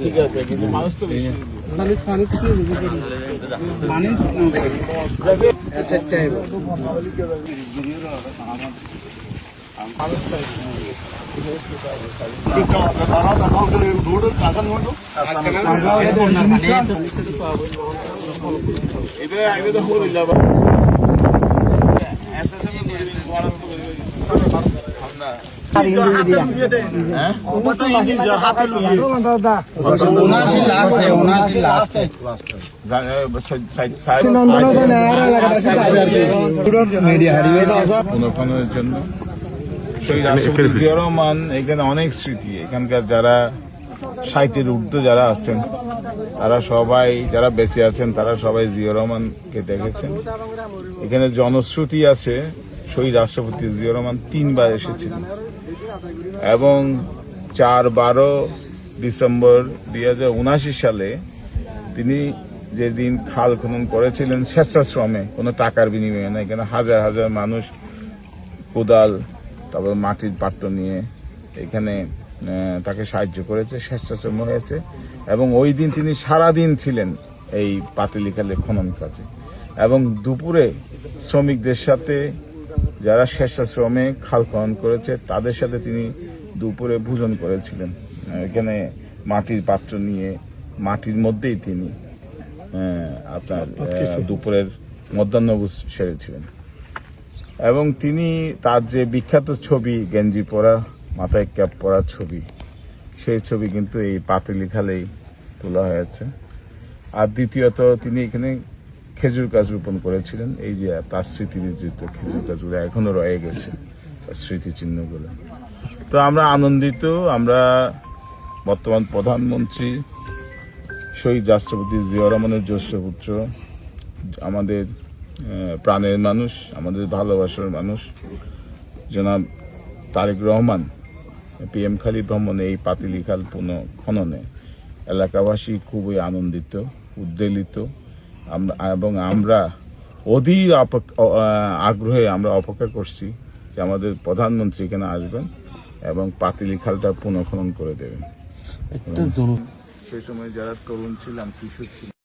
ঠিক আছে, কিছু মানুষ তো বেশি। পুনর্খননের জন্য শহীদ রাষ্ট্রপতি জিয়াউর রহমান, এখানে অনেক স্মৃতি। এখানকার যারা সাহিত্যের ঊর্ধ্বে যারা আছেন, তারা সবাই, যারা বেঁচে আছেন তারা সবাই জিয়াউর রহমানকে দেখেছেন। এখানে জনশ্রুতি আছে শহীদ রাষ্ট্রপতি জিয়াউর রহমান 3 বার এসেছিলেন এবং 4-12 ডিসেম্বর 2079 সালে তিনি যেদিন খাল খনন করেছিলেন স্বেচ্ছাশ্রমে, কোনো টাকার বিনিময়ে না, এখানে হাজার হাজার মানুষ কোদাল তারপর মাটির পাত্র নিয়ে এখানে তাকে সাহায্য করেছে, স্বেচ্ছাশ্রম হয়েছে। এবং ওই দিন তিনি সারাদিন ছিলেন এই পাতিলি খালে খনন কাজে, এবং দুপুরে শ্রমিকদের সাথে, যারা স্বেচ্ছাশ্রমে খাল খনন করেছে তাদের সাথে তিনি দুপুরে ভোজন করেছিলেন। এখানে মাটির পাত্র নিয়ে মাটির মধ্যেই তিনি আপনার দুপুরের মধ্যাহ্নভোজ সেরেছিলেন। এবং তিনি তার যে বিখ্যাত ছবি, গেঞ্জি পরা, মাথায় ক্যাপ পরা ছবি, সেই ছবি কিন্তু এই পাতিলি খালেই তোলা হয়েছে। আর দ্বিতীয়ত তিনি এখানে খেজুর গাছ রোপণ করেছিলেন, এই যে তার স্মৃতি বিজড়িত খেজুর গাছগুলো এখনো রয়ে গেছে, তার স্মৃতিচিহ্নগুলো। তো আমরা আনন্দিত। আমরা বর্তমান প্রধানমন্ত্রী শহীদ রাষ্ট্রপতি জিয়াউর রহমানের জ্যেষ্ঠ পুত্র, আমাদের প্রাণের মানুষ, আমাদের ভালোবাসার মানুষ জনাব তারেক রহমান PM খালি ভ্রমণে এই পাতিলি খাল পুনঃখননে এলাকাবাসী খুবই আনন্দিত, উদ্বেলিত, এবং আমরা অধীর আগ্রহে আমরা অপেক্ষা করছি যে আমাদের প্রধানমন্ত্রী এখানে আসবেন এবং পাতিলি খালটা পুনঃখনন করে দেবেন। সেই সময় যারা তরুণ ছিলাম, কিশোর ছিলাম,